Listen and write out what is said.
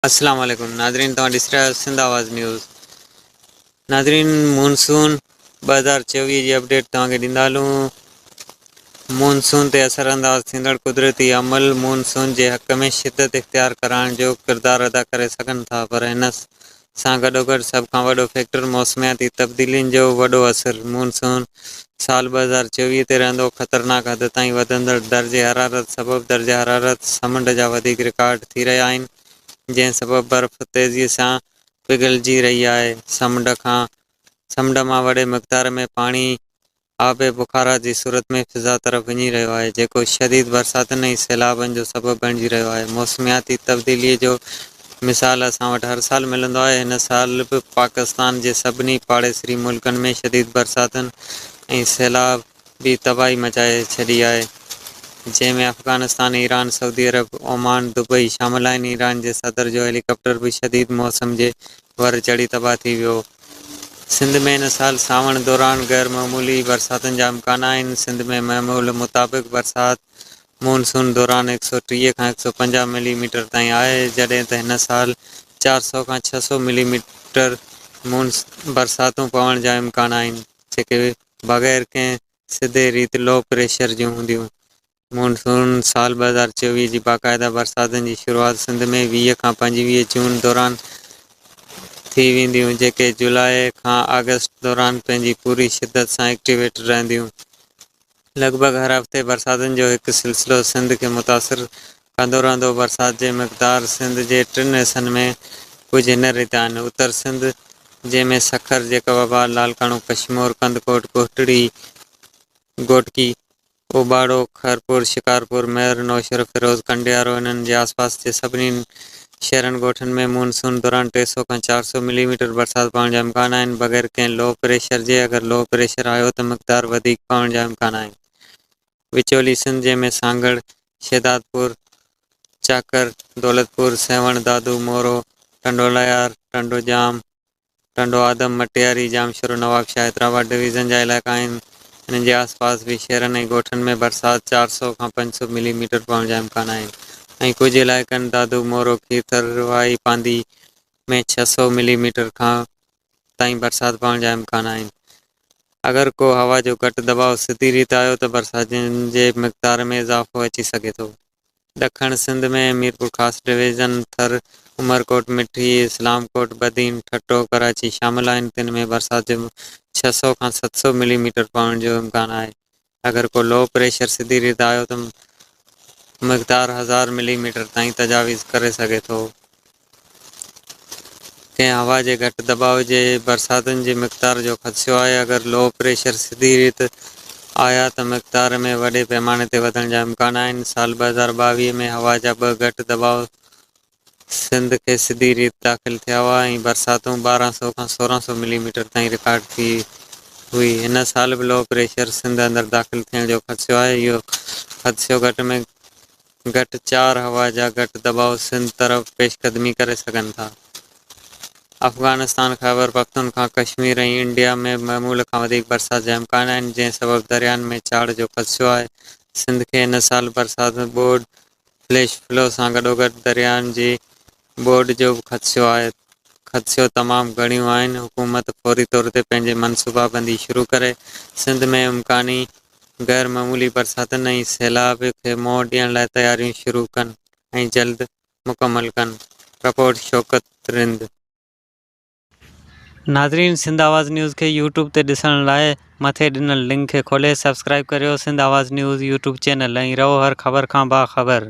अस्सलाम वालेकुम नादरीन, तव्हां ॾिस रहिया सिंध आवाज़ न्यूज़। नादरीन, मॉनसून 2024 जी अपडेट तव्हांखे ॾींदा हलूं। मॉनसून ते असरअंदाज़ थींदड़ कुदरती अमल मॉनसून जे हक़ में शिदत इख्तियार कराइण जो किरदारु अदा करे सघनि था, पर हिन सां गॾोगॾु सभ खां वॾो फैक्टर मौसमियाती तब्दीलियुनि जो वॾो असरु। मॉनसून साल 2024 ते रहंदो ख़तरनाक हद ताईं वधंदड़ दर्जे हरारत सबबि दर्जा हरारत समुंड जा वधीक रिकॉर्ड थी रहिया आहिनि, जंहिं सबबि बर्फ़ तेज़ीअ सां पिघलजी रही आहे। समुंड मां वॾे मक़दार में पाणी आबे बुखारा जी सूरत में फ़िज़ा तरफ़ वञी रहियो आहे, जेको शदीद बरसातुनि ऐं सैलाबनि जो सबबु बणिजी रहियो आहे। मौसमियाती तब्दीलीअ जो मिसाल असां वटि हर साल मिलंदो आहे। हिन साल बि पाकिस्तान जे सभिनी पाड़ेसरी मुल्कनि में शदीद बरसातुनि ऐं सैलाबी तबाही मचाए छॾी आहे, जंहिं में अफ़गानिस्तान, ईरान, सऊदी अरब, ओमान, दुबई शामिल आहिनि। ईरान जे सदर जो हेलीकॉप्टर बि शदीद मौसम जे वर चढ़ी तबाह थी वियो। सिंध में हिन साल सावण दौरान गैर मामूली बरसातुनि जा इम्कान आहिनि। सिंध में मामूल मुताबिक़ बरसात मॉनसून दौरान 130 खां 150 मिलीमीटर ताईं आहे, जॾहिं त हिन साल 400 खां 600 मिलीमीटर बरसातूं पवण जा इम्कान आहिनि, जेके बग़ैर कंहिं सिधे रीति लो प्रेशर जूं हूंदियूं। मॉनसून साल 2024 जी बाक़ायदा बरसातुनि जी शुरूआत सिंध में 20 खां 25 जून दौरान थी वेंदियूं, जेके जुलाई खां अगस्त दौरान पंहिंजी पूरी शिदत सां एक्टिवेट रहंदियूं। लॻभॻि हर हफ़्ते बरसातुनि जो हिकु सिलसिलो सिंध खे मुतासिर कंदो रहंदो। बरसात जे मक़दार सिंध जे 3 हिसनि में कुझु हिन रीति आहिनि: उत्तर सिंध, जंहिं में सखर, जेकबाबाद, लालकाणू, कशमोर, कंदकोट, कोटड़ी, गोटकी, ओबाड़ो, खरपुर, शिकारपुर, मेर, नौशहर, फिरोज़, कंडियारो इन्हनि जे आसपास जे सभिनी शहरनि ॻोठनि में मॉनसून दौरान 300 खां 400 मिलीमीटर बरसाति पवण जा इम्कान आहिनि, बग़ैर कंहिं लो प्रेशर जे। अगरि लो प्रेशर आयो त मक़दार वधीक पवण जा इम्कान आहिनि। विचोली सिंध, जंहिं में सांगड़, शेदातपुर, चाकर, दौलतपुर, सेवण, दादू, मोरो, टंडो लयार, टंडो जाम, टंडो आदम, मटियारी, जामशोरो, नवाबशाह, हैदराबाद डिवीज़न जा इलाइक़ा आहिनि। हिन जे आसपास बि शहरनि ऐं ॻोठनि में बरसाति 400 खां 500 मिलीमीटर पवण जा इम्कान आहिनि, ऐं कुझु इलाइक़नि दादू, मोरो, खीरथर, रिवाई, पांदी में 600 मिलीमीटर खां ताईं बरसाति पवण जा इम्कान आहिनि। अगरि को हवा जो घटि दबाव सिधी रीति आयो त बरसातियुनि जे मक़दार में इज़ाफ़ो अची सघे थो। ॾखण सिंध में मीरपुर ख़ासि डिवीज़न, थर, उमरकोट, मिठी, इस्लामकोट, बदीन, ठट्टो, कराची शामिल आहिनि। तिन में बरसाति जो 600 खां 700 मिलीमीटर पवण जो इम्कान आहे। अगरि को लो प्रेशर सिधी रीति आयो त मक़दार 1000 मिलीमीटर ताईं तजावीज़ करे सघे थो। कंहिं हवा जे घटि दबाव जे बरसातुनि जी मक़दार जो ख़दशो आहे। अगरि लो प्रेशर सिधी रीति आया त मक़दार में वॾे पैमाने ते वधण जा इम्कान आहिनि। साल 2022 में हवा जा 2 घटि दबाव सिंध खे सिधी रीति दाख़िल थिया हुआ ऐं बरसातूं 1200 खां 1600 मिलीमीटर ताईं रिकॉर्ड थी हुई। हिन साल बि लो प्रेशर सिंध अंदरि दाख़िल थियण जो ख़दशो आहे। इहो ख़दशो घटि में घटि 4 हवा जा घटि दबाव सिंध तरफ़ पेशक़दमी करे सघनि था। अफ़गानिस्तान, ख़ैबर पख्तूनख्वा, कश्मीर ऐं इंडिया में मामूल खां वधीक बरसाति जा इम्कान आहिनि, जंहिं सबबि दरियानि में चाढ़ जो ख़दशो आहे। सिंध खे हिन साल बरसाति में बोर्ड फ्लैश फ्लो सां गॾोगॾु दरियानि जी बोर्ड जो बि ख़दशो आहे। ख़दशो तमामु घणियूं आहिनि। हुकूमत फ़ौरी तौर ते पंहिंजे मनसूबाबंदी शुरू करे सिंध में इम्कानी गैर मामूली बरसातुनि ऐं सैलाब खे मोड़ ॾियण लाइ तयारियूं शुरू कनि ऐं जल्द मुकमल कनि। रिपोर्ट शौकत रिंद। नाज़रीन, सिंध आवाज़ न्यूज़ खे यूट्यूब ते ॾिसण लाइ मथे ॾिनल लिंक खे खोले सब्सक्राइब करियो सिंध आवाज़ न्यूज़ यूट्यूब चैनल ऐं रहो हर ख़बर खां बाख़बर।